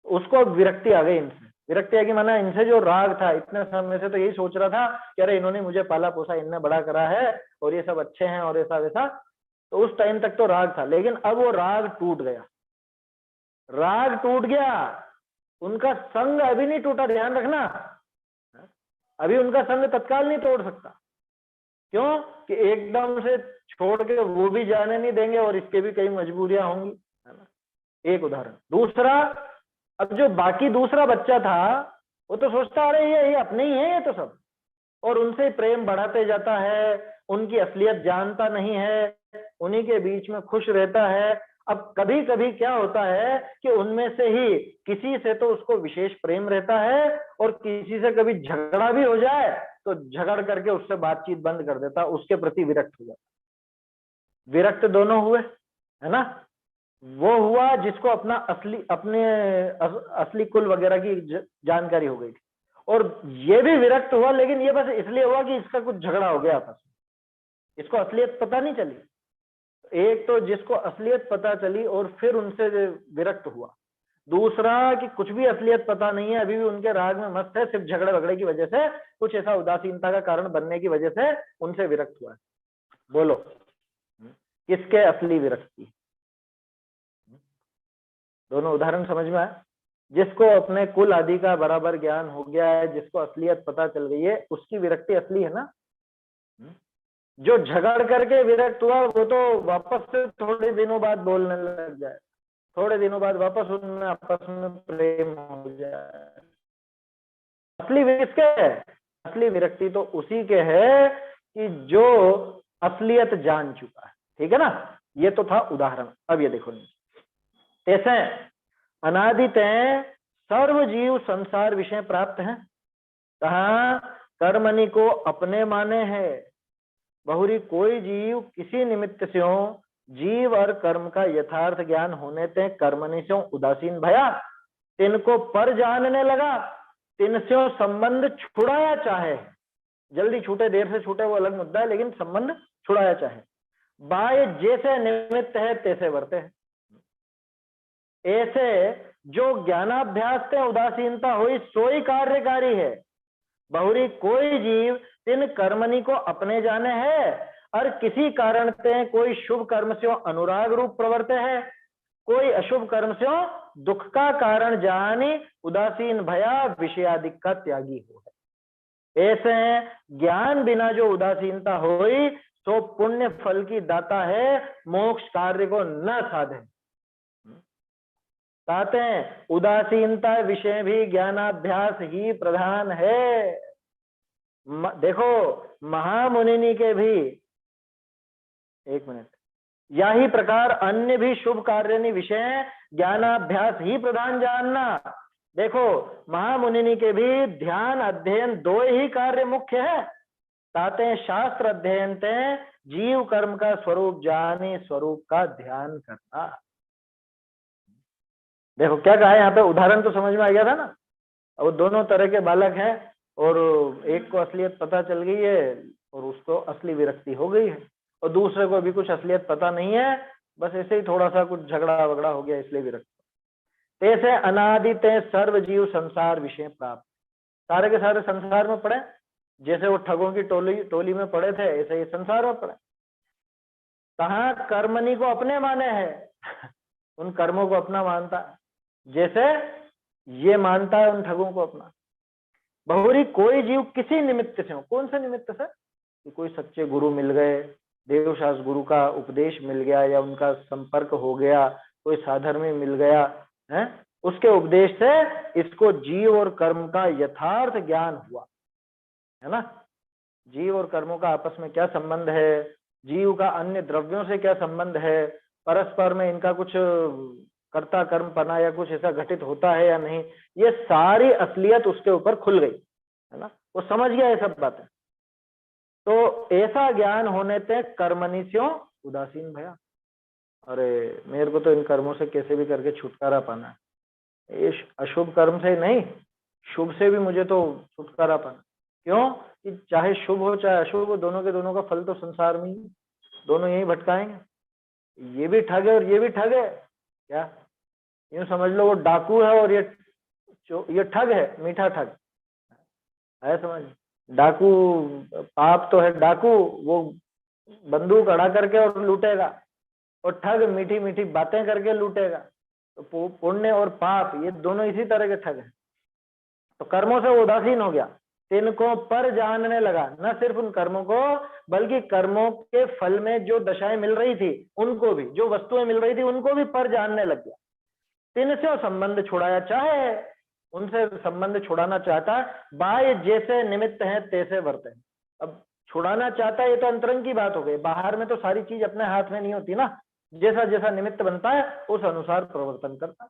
Speaker 1: उसको विरक्ति आ गई इनसे। विरक्ति आ गई माना इनसे जो राग था, इतने समय से तो यही सोच रहा था कि अरे इन्होंने मुझे पाला पोसा, इनने बड़ा करा है और ये सब अच्छे हैं और ऐसा वैसा, तो उस टाइम तक तो राग था, लेकिन अब वो राग टूट गया। राग टूट गया, उनका संग अभी नहीं टूटा, ध्यान रखना, अभी उनका संग तत्काल नहीं तोड़ सकता। क्यों? कि एकदम से छोड़ के वो भी जाने नहीं देंगे और इसके भी कई मजबूरियां होंगी, है ना? एक उदाहरण। दूसरा, अब जो बाकी दूसरा बच्चा था वो तो सोचता अरे ये अपने ही है ये तो सब, और उनसे प्रेम बढ़ाते जाता है, उनकी असलियत जानता नहीं है, उन्हीं के बीच में खुश रहता है। अब कभी कभी क्या होता है कि उनमें से ही किसी से तो उसको विशेष प्रेम रहता है, और किसी से कभी झगड़ा भी हो जाए तो झगड़ करके उससे बातचीत बंद कर देता, उसके प्रति विरक्त हो जाता। विरक्त दोनों हुए, है ना? वो हुआ जिसको अपना अपने असली कुल वगैरह की जानकारी हो गई थी, और ये भी विरक्त हुआ, लेकिन ये बस इसलिए हुआ कि इसका कुछ झगड़ा हो गया आपस में, इसको असलियत पता नहीं चली। एक तो जिसको असलियत पता चली और फिर उनसे विरक्त हुआ, दूसरा कि कुछ भी असलियत पता नहीं है, अभी भी उनके राग में मस्त है, सिर्फ झगड़े वगड़े की वजह से, कुछ ऐसा उदासीनता का कारण बनने की वजह से उनसे विरक्त हुआ है। बोलो किसके असली विरक्ति? दोनों उदाहरण समझ में आए? जिसको अपने कुल आदि का बराबर ज्ञान हो गया है, जिसको असलियत पता चल गई है, उसकी विरक्ति असली है ना। जो झगड़ करके विरक्त हुआ वो तो वापस से थोड़े दिनों बाद बोलने लग जाए, थोड़े दिनों बाद वापस उनमें आपस में प्रेम हो जाए। असली किसके है? असली विरक्ति तो उसी के है कि जो असलियत जान चुका है। ठीक है ना? ये तो था उदाहरण। अब ये देखो, कैसे अनादित सर्व जीव संसार विषय प्राप्त है, कहा कर्मणि को अपने माने है। बहुरी कोई जीव किसी निमित्त से हो, जीव और कर्म का यथार्थ ज्ञान होने ते कर्मणि से उदासीन भया, तिनको पर जानने लगा, तिनसे संबंध छुड़ाया चाहे। जल्दी छूटे देर से छूटे वो अलग मुद्दा है, लेकिन संबंध छुड़ाया चाहे। बाय जैसे निमित्त है तैसे वर्ते है। ऐसे जो ज्ञानाभ्यास से उदासीनता हुई सोई कार्यकारी है। बहुरी कोई जीव तिन कर्मणि को अपने जाने है, और किसी कारण से कोई शुभ कर्म से अनुराग रूप प्रवर्ते है, कोई अशुभ कर्म से दुख का कारण जाने उदासीन भया विषयादि का त्यागी हो है। ऐसे ज्ञान बिना जो उदासीनता हुई तो पुण्य फल की दाता है, मोक्ष कार्य को न साधे। कहते हैं उदासीनता विषय भी ज्ञानाभ्यास ही प्रधान है। देखो महामुनि के भी, एक मिनट, यही प्रकार अन्य भी शुभ कार्य विषय ज्ञानाभ्यास ही प्रधान जानना। देखो महामुनि के भी ध्यान अध्ययन दो ही कार्य मुख्य है। कहते हैं शास्त्र अध्ययन ते जीव कर्म का स्वरूप जाने, स्वरूप का ध्यान करना। देखो क्या कहा है यहाँ पे, उदाहरण तो समझ में आ गया था ना। अब दोनों तरह के बालक हैं, और एक को असलियत पता चल गई है और उसको असली विरक्ति हो गई है, और दूसरे को भी कुछ असलियत पता नहीं है, बस ऐसे ही थोड़ा सा कुछ झगड़ा वगड़ा हो गया इसलिए विरक्त। तैसे अनादि ते सर्व जीव संसार विषय प्राप्त, सारे के सारे संसार में पड़े, जैसे वो ठगों की टोली में पड़े थे ऐसे ही संसार में पड़े। कहा कर्मणि को अपने माने हैं उन कर्मों को अपना मानता है, जैसे ये मानता है उन ठगों को अपना। बहुरी कोई जीव किसी निमित्त से हो, कौन से निमित्त से, कि कोई सच्चे गुरु मिल गए, देवशास्त्र गुरु का उपदेश मिल गया या उनका संपर्क हो गया, कोई साधर्मी मिल गया है, उसके उपदेश से इसको जीव और कर्म का यथार्थ ज्ञान हुआ, है ना। जीव और कर्मों का आपस में क्या संबंध है, जीव का अन्य द्रव्यों से क्या संबंध है, परस्पर में इनका कुछ कर्ता कर्म पना या कुछ ऐसा घटित होता है या नहीं, ये सारी असलियत उसके ऊपर खुल गई, है ना। वो समझ गया ये सब बातें। तो ऐसा ज्ञान होने ते कर्मणि स्यों उदासीन भया, अरे मेरे को तो इन कर्मों से कैसे भी करके छुटकारा पाना है, ये अशुभ कर्म से नहीं, शुभ से भी मुझे तो छुटकारा पाना। क्यों कि चाहे शुभ हो चाहे अशुभ हो, दोनों के दोनों का फल तो संसार में ही, दोनों यही भटकाएंगे, ये भी ठग है और ये भी ठग है। क्या यूं समझ लो वो डाकू है और ये ठग है, मीठा ठग है, समझ। डाकू पाप तो है, डाकू वो बंदूक अड़ा करके और लूटेगा, और ठग मीठी मीठी बातें करके लूटेगा। तो पुण्य और पाप ये दोनों इसी तरह के ठग हैं। तो कर्मों से उदासीन हो गया, तिनको पर जानने लगा, न सिर्फ उन कर्मों को बल्कि कर्मों के फल में जो दशाएं मिल रही थी उनको भी, जो वस्तुएं मिल रही थी उनको भी पर जानने लग गया। तिन से संबंध छुड़ाया, चाहे उनसे संबंध छुड़ाना चाहता, बाह्य जैसे निमित्त है तैसे वर्ते। अब छुड़ाना चाहता है ये तो अंतरंग की बात हो गई, बाहर में तो सारी चीज अपने हाथ में नहीं होती ना, जैसा जैसा निमित्त बनता है उस अनुसार प्रवर्तन करता है।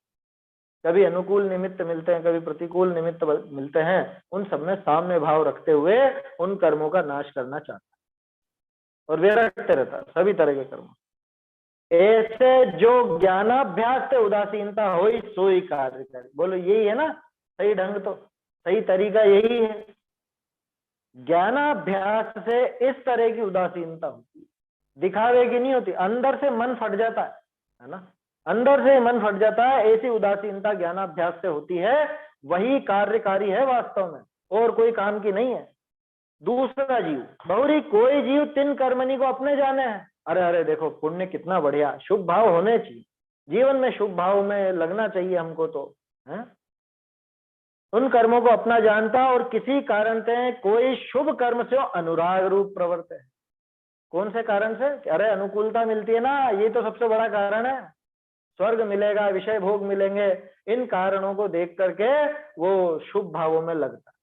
Speaker 1: कभी अनुकूल निमित्त मिलते हैं, कभी प्रतिकूल निमित्त मिलते हैं, उन सब में साम्य भाव रखते हुए उन कर्मों का नाश करना चाहता है और विरक्त रहता है सभी तरह के कर्मों। ऐसे जो ज्ञानाभ्यास से उदासीनता हो सोई कार्य करे, बोलो यही है ना सही ढंग, तो सही तरीका यही है। ज्ञानाभ्यास से इस तरह की उदासीनता होती है, दिखावे की नहीं होती, अंदर से मन फट जाता है ना, अंदर से मन फट जाता है। ऐसी उदासीनता ज्ञानाभ्यास से होती है, वही कार्यकारी है वास्तव में, और कोई काम की नहीं है। दूसरा जीव, बहुरी कोई जीव तिन कर्मणि को अपने जाने हैं, अरे अरे देखो पुण्य कितना बढ़िया, शुभ भाव होने चाहिए जीवन में, शुभ भाव में लगना चाहिए हमको तो है। उन कर्मों को अपना जानता और किसी कारण से कोई शुभ कर्म से अनुराग रूप प्रवृत्त है। कौन से कारण से, अरे अनुकूलता मिलती है ना, ये तो सबसे बड़ा कारण है, स्वर्ग मिलेगा, विषय भोग मिलेंगे, इन कारणों को देख करके वो शुभ भावों में लगता है,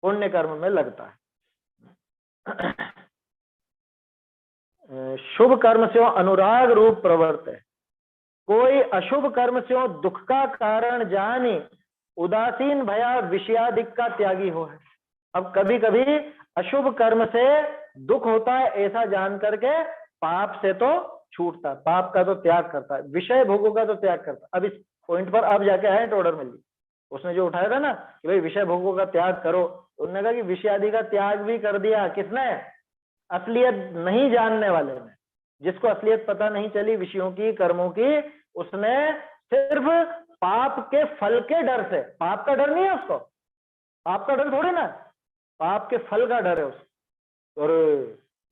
Speaker 1: पुण्य कर्म में लगता है। शुभ कर्म से अनुराग रूप प्रवृत्त है, कोई अशुभ कर्म से दुख का कारण जानी उदासीन भया विषयादिक का त्यागी हो है। अब कभी कभी अशुभ कर्म से दुख होता है ऐसा जान करके पाप से तो छूटता है, पाप का तो त्याग करता है, विषय भोगों का तो त्याग करता है। अब इस पॉइंट पर आप जाके आए टोडर में जी, उसने जो उठाया था ना कि भाई विषय भोगों का त्याग करो, उन्होंने कहा कि विषय आदि का त्याग भी कर दिया किसने, असलियत नहीं जानने वाले ने, जिसको असलियत पता नहीं चली विषयों की कर्मों की, उसने सिर्फ पाप के फल के डर से, पाप का डर नहीं है उसको, पाप का डर थोड़ी ना, पाप के फल का डर है उसको, और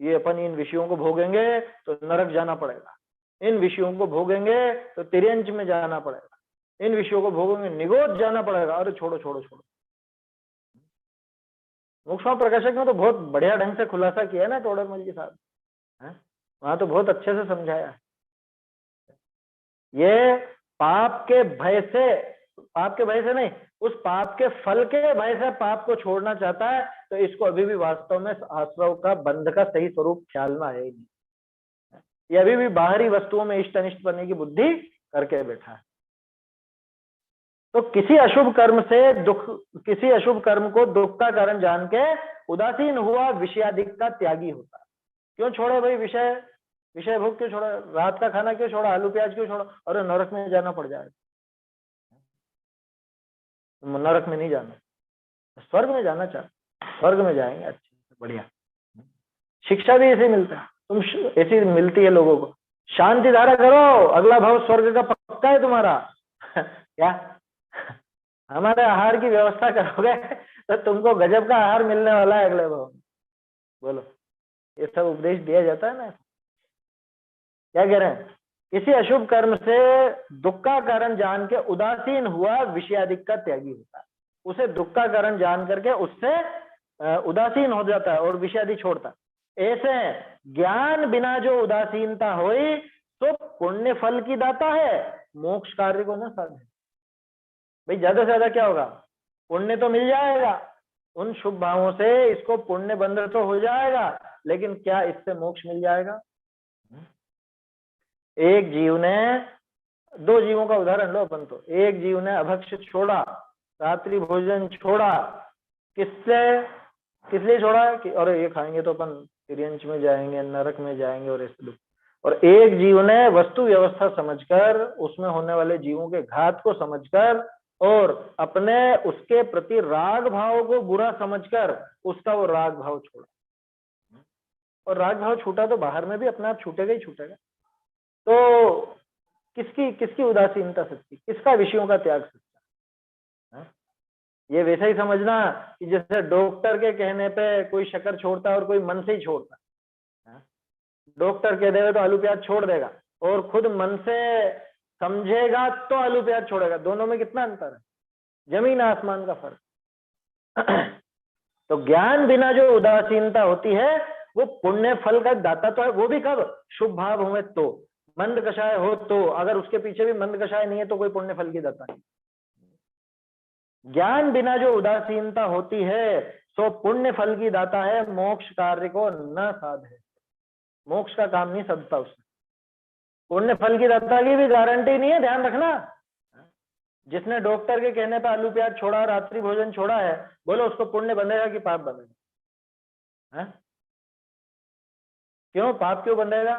Speaker 1: ये अपन इन विषयों को भोगेंगे तो नरक जाना पड़ेगा, इन विषयों को भोगेंगे तो तिर्यंच में जाना पड़ेगा, इन विषयों को भोगेंगे निगोद जाना पड़ेगा। अरे छोड़ो छोड़ो छोड़ो, मोक्षमा प्रकाशक ने तो बहुत बढ़िया ढंग से खुलासा किया है ना टोडरमल जी साहब, वहां तो बहुत अच्छे से समझाया है। ये पाप के भय से, पाप के भय से नहीं, उस पाप के फल के भय से पाप को छोड़ना चाहता है, तो इसको अभी भी वास्तव में आश्रव का बंध का सही स्वरूप ख्याल में है ही नहीं, ये अभी भी बाहरी वस्तुओं में इष्ट अनिष्ट बनने की बुद्धि करके बैठा है। तो किसी अशुभ कर्म से दुख, किसी अशुभ कर्म को दुख का कारण जान के उदासीन हुआ विषयादिक का त्यागी होता है। क्यों छोड़े भाई विषय, विषय भोग क्यों छोड़ा, रात का खाना क्यों छोड़ा, आलू प्याज क्यों छोड़ा, अरे नरक में जाना पड़ जाएगा, नरक में नहीं जाना, स्वर्ग में जाना चाहते, स्वर्ग में जाएंगे अच्छे बढ़िया। शिक्षा भी ऐसे मिलता है, तुम ऐसी मिलती है लोगों को, शांति धारा करो, अगला भाव स्वर्ग का पक्का है तुम्हारा। क्या हमारे आहार की व्यवस्था करोगे तो तुमको गजब का आहार मिलने वाला है अगले भाव में। बोलो, ये सब उपदेश दिया जाता है ना। क्या कह रहे हैं? किसी अशुभ कर्म से दुख का कारण जान के उदासीन हुआ विषयादिक का त्यागी होता है। उसे दुख का कारण जान करके उससे उदासीन हो जाता है और विषयादि छोड़ता है। ऐसे ज्ञान बिना जो उदासीनता हुई तो पुण्य फल की दाता है, मोक्ष कार्य को न साधे। भाई ज्यादा से ज्यादा क्या होगा? पुण्य तो मिल जाएगा, उन शुभ भावों से इसको पुण्य बंध तो हो जाएगा, लेकिन क्या इससे मोक्ष मिल जाएगा? एक जीव ने, दो जीवों का उदाहरण लो अपन तो। एक जीव ने अभक्ष्य छोड़ा, रात्रि भोजन छोड़ा, किससे, किस लिए छोड़ा कि अरे ये खाएंगे तो अपन तिर्यंच में जाएंगे, नरक में जाएंगे और ऐसे। और एक जीव ने वस्तु व्यवस्था समझकर, उसमें होने वाले जीवों के घात को समझकर और अपने उसके प्रति राग भाव को बुरा समझकर उसका वो राग भाव छोड़ा। और राग भाव छूटा तो बाहर में भी अपने आप छूटेगा ही छूटेगा। तो किसकी किसकी उदासीनता सच्ची, किसका विषयों का त्याग सच्चा? ये वैसा ही समझना कि जैसे डॉक्टर के कहने पे कोई शक्कर छोड़ता है और कोई मन से ही छोड़ता है। डॉक्टर कह देगा तो आलू प्याज छोड़ देगा, और खुद मन से समझेगा तो आलू प्याज छोड़ेगा। दोनों में कितना अंतर है, जमीन आसमान का फर्क। तो ज्ञान बिना जो उदासीनता होती है वो पुण्य फल का दाता तो है, वो भी कब? शुभ भाव हुए तो, मंद कषाय हो तो। अगर उसके पीछे भी मंद कषाय नहीं है तो कोई पुण्य फल की दाता नहीं। ज्ञान बिना जो उदासीनता होती है सो पुण्य फल की दाता है, मोक्ष कार्य को न साधे। मोक्ष का काम नहीं सधता उसने। पुण्य फल की दाता की भी गारंटी नहीं है, ध्यान रखना। जिसने डॉक्टर के कहने पर आलू प्याज छोड़ा, रात्रि भोजन छोड़ा है, बोलो उसको पुण्य बंधेगा कि पाप बंधेगा? क्यों पाप क्यों बंधेगा?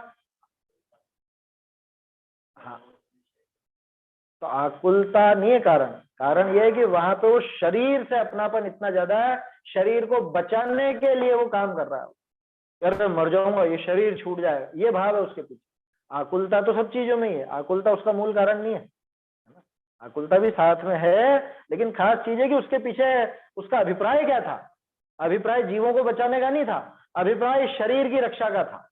Speaker 1: हाँ, तो आकुलता नहीं है कारण। कारण यह है कि वहां पे वो शरीर से अपनापन इतना ज्यादा है, शरीर को बचाने के लिए वो काम कर रहा है। अरे मर जाऊंगा, ये शरीर छूट जाएगा, ये भाव है उसके पीछे। आकुलता तो सब चीजों में ही है, आकुलता उसका मूल कारण नहीं है। आकुलता भी साथ में है, लेकिन खास चीज है कि उसके पीछे उसका अभिप्राय क्या था। अभिप्राय जीवों को बचाने का नहीं था, अभिप्राय शरीर की रक्षा का था।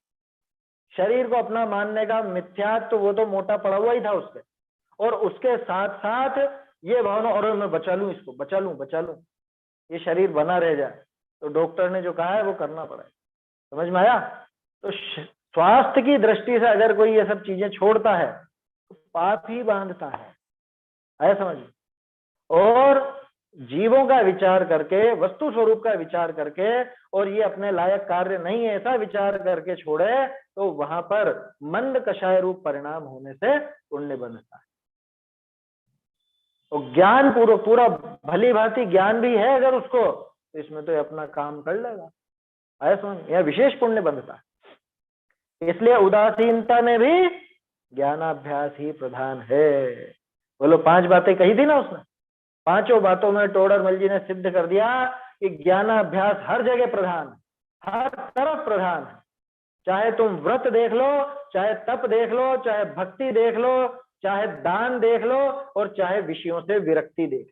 Speaker 1: शरीर को अपना मानने का मिथ्यात्व तो वो तो मोटा पड़ा हुआ ही था उसके, और उसके साथ साथ ये भावना, और मैं बचा लूं इसको, बचा लूं, ये शरीर बना रह जाए। तो डॉक्टर ने जो कहा है वो करना पड़ा है। समझ में आया? तो स्वास्थ्य की दृष्टि से अगर कोई ये सब चीजें छोड़ता है तो पाप ही बांधता है। आया समझ? और जीवों का विचार करके, वस्तु स्वरूप का विचार करके, और ये अपने लायक कार्य नहीं है ऐसा विचार करके छोड़े तो वहां पर मंद कषाय रूप परिणाम होने से पुण्य बनता है। और ज्ञान पूरा भली भांति ज्ञान भी है अगर उसको, तो इसमें तो अपना काम कर लेगा। आया समझ? यह विशेष पुण्य बनता है। इसलिए उदासीनता में भी ज्ञानाभ्यास ही प्रधान है। बोलो, 5 बातें कही थी ना उसने, पांचों बातों में टोडरमल जी ने सिद्ध कर दिया कि ज्ञानाभ्यास हर जगह प्रधान है, हर तरफ प्रधान है। चाहे तुम व्रत देख लो, चाहे तप देख लो, चाहे भक्ति देख लो, चाहे दान देख लो, और चाहे विषयों से विरक्ति देख।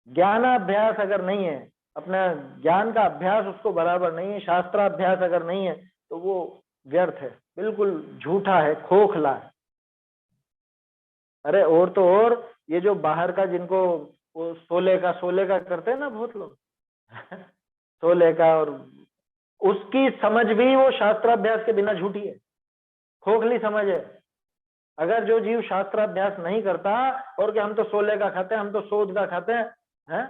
Speaker 1: ज्ञानाभ्यास अगर नहीं है, अपना ज्ञान का अभ्यास उसको बराबर नहीं है, शास्त्राभ्यास अगर नहीं है, तो वो व्यर्थ है, बिल्कुल झूठा है, खोखला है। अरे और तो और, ये जो बाहर का जिनको वो सोले का करते हैं ना बहुत लोग, सोले का, और उसकी समझ भी वो शास्त्राभ्यास के बिना झूठी है, खोखली समझ है। अगर जो जीव शास्त्राभ्यास नहीं करता और कि हम तो सोले का खाते हैं, हम तो सोद का खाते हैं,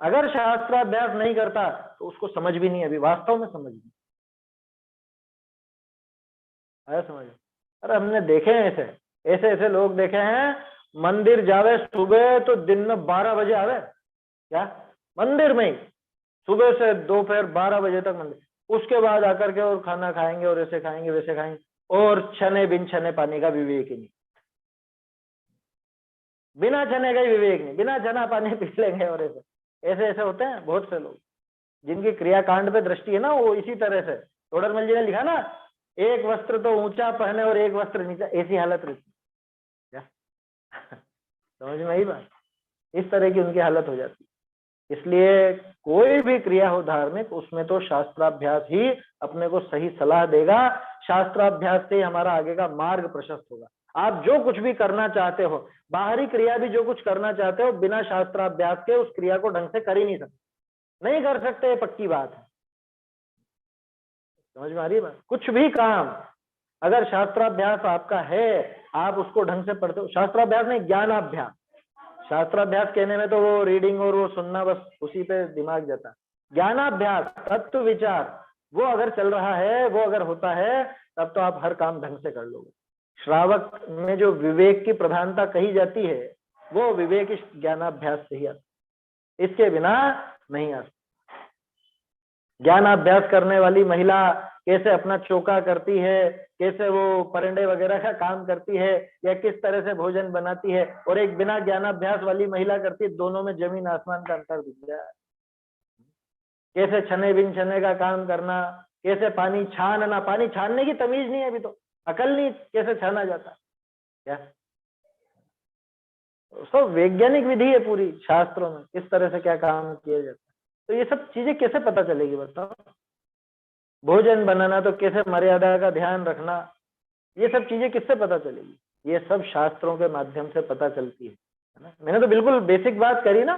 Speaker 1: अगर शास्त्राभ्यास नहीं करता तो उसको समझ भी नहीं, अभी वास्तव में समझ नहीं आया समझ। अरे हमने देखे हैं ऐसे लोग देखे हैं, मंदिर जावे सुबह तो दिन में 12 बजे आवे, क्या मंदिर में ही सुबह से दोपहर 12 बजे तक मंदिर, उसके बाद आकर के और खाना खाएंगे और ऐसे खाएंगे वैसे खाएंगे, और छने बिन छने पानी का विवेक ही नहीं, बिना छने का ही विवेक नहीं, बिना छना पानी पी लेंगे। और ऐसे होते हैं बहुत से लोग जिनकी क्रियाकांड पे दृष्टि है ना वो इसी तरह से, टोडरमल जी ने लिखा ना, एक वस्त्र तो ऊंचा पहने और एक वस्त्र नीचा, ऐसी हालत रहती क्या? समझ में आई बात? इस तरह की उनकी हालत हो जाती। इसलिए कोई भी क्रिया हो धार्मिक, उसमें तो शास्त्राभ्यास ही अपने को सही सलाह देगा। शास्त्राभ्यास से हमारा आगे का मार्ग प्रशस्त होगा। आप जो कुछ भी करना चाहते हो, बाहरी क्रिया भी जो कुछ करना चाहते हो, बिना शास्त्राभ्यास के उस क्रिया को ढंग से कर ही नहीं सकते, नहीं कर सकते, पक्की बात है। समझ में आ रही है बात? कुछ भी काम अगर शास्त्राभ्यास आपका है, आप उसको ढंग से पढ़ते हो, शास्त्राभ्यास नहीं, ज्ञानाभ्यास। शास्त्राभ्यास कहने में तो वो रीडिंग और वो सुनना, बस उसी पे दिमाग जाता। ज्ञानाभ्यास, तत्व विचार, वो अगर चल रहा है, वो अगर होता है, तब तो आप हर काम ढंग से कर लोगे। श्रावक में जो विवेक की प्रधानता कही जाती है, वो विवेक इस ज्ञानाभ्यास से ही आता, इसके बिना नहीं आता। ज्ञानाभ्यास करने वाली महिला कैसे अपना चोका करती है, कैसे वो परंडे वगैरह का काम करती है, या किस तरह से भोजन बनाती है, और एक बिना ज्ञानाभ्यास वाली महिला करती है, दोनों में जमीन आसमान का अंतर दिख गया। कैसे छने बिन छने का काम करना, कैसे पानी छानना, पानी छानने की तमीज नहीं है, अभी तो अकल नहीं कैसे छाना जाता क्या? सब वैज्ञानिक विधि है पूरी, शास्त्रों में किस तरह से क्या काम किया जाता है। तो ये सब चीजें कैसे पता चलेगी बताओ? भोजन बनाना तो कैसे मर्यादा का ध्यान रखना, ये सब चीजें किससे पता चलेगी? ये सब शास्त्रों के माध्यम से पता चलती है ना। मैंने तो बिल्कुल बेसिक बात करी ना,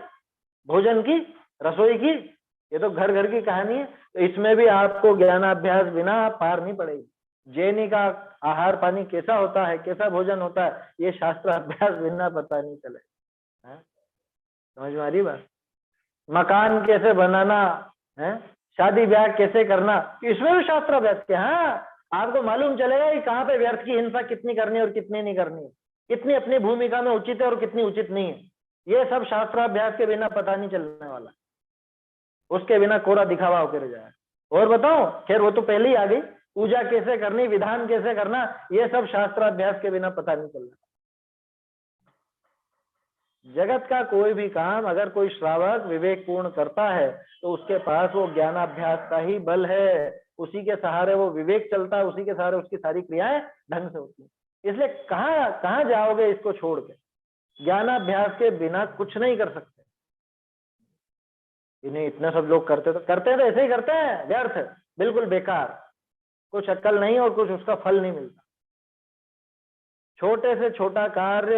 Speaker 1: भोजन की, रसोई की, ये तो घर घर की कहानी है। तो इसमें भी आपको ज्ञानाभ्यास बिना पार नहीं पड़ेगी। जैनी का आहार पानी कैसा होता है, कैसा भोजन होता है, ये शास्त्र अभ्यास बिना पता नहीं चले। समझ में आ रही बात? मकान कैसे बनाना है, शादी ब्याह कैसे करना, इसमें भी शास्त्र अभ्यास के। हाँ, आपको मालूम चलेगा कि कहाँ पे व्यर्थ की हिंसा कितनी करनी है और कितनी नहीं करनी है, कितनी अपनी भूमिका में उचित है और कितनी उचित नहीं है। ये सब शास्त्राभ्यास के बिना पता नहीं चलने वाला, उसके बिना कोरा दिखावा होकर रह जाए। और बताओ, खैर वो तो पहले ही आ गई, पूजा कैसे करनी, विधान कैसे करना, ये सब शास्त्राभ्यास के बिना पता नहीं चल रहा। जगत का कोई भी काम अगर कोई श्रावक विवेक पूर्ण करता है, तो उसके पास वो ज्ञानाभ्यास का ही बल है, उसी के सहारे वो विवेक चलता है, उसी के सहारे उसकी सारी क्रियाएं ढंग से होती है। इसलिए कहाँ जाओगे इसको छोड़ के? ज्ञानाभ्यास के बिना कुछ नहीं कर सकते। इन्हें इतने सब लोग करते तो ऐसे ही करते हैं, व्यर्थ, बिल्कुल बेकार, कुछ अक्ल नहीं और कुछ उसका फल नहीं मिलता। छोटे से छोटा कार्य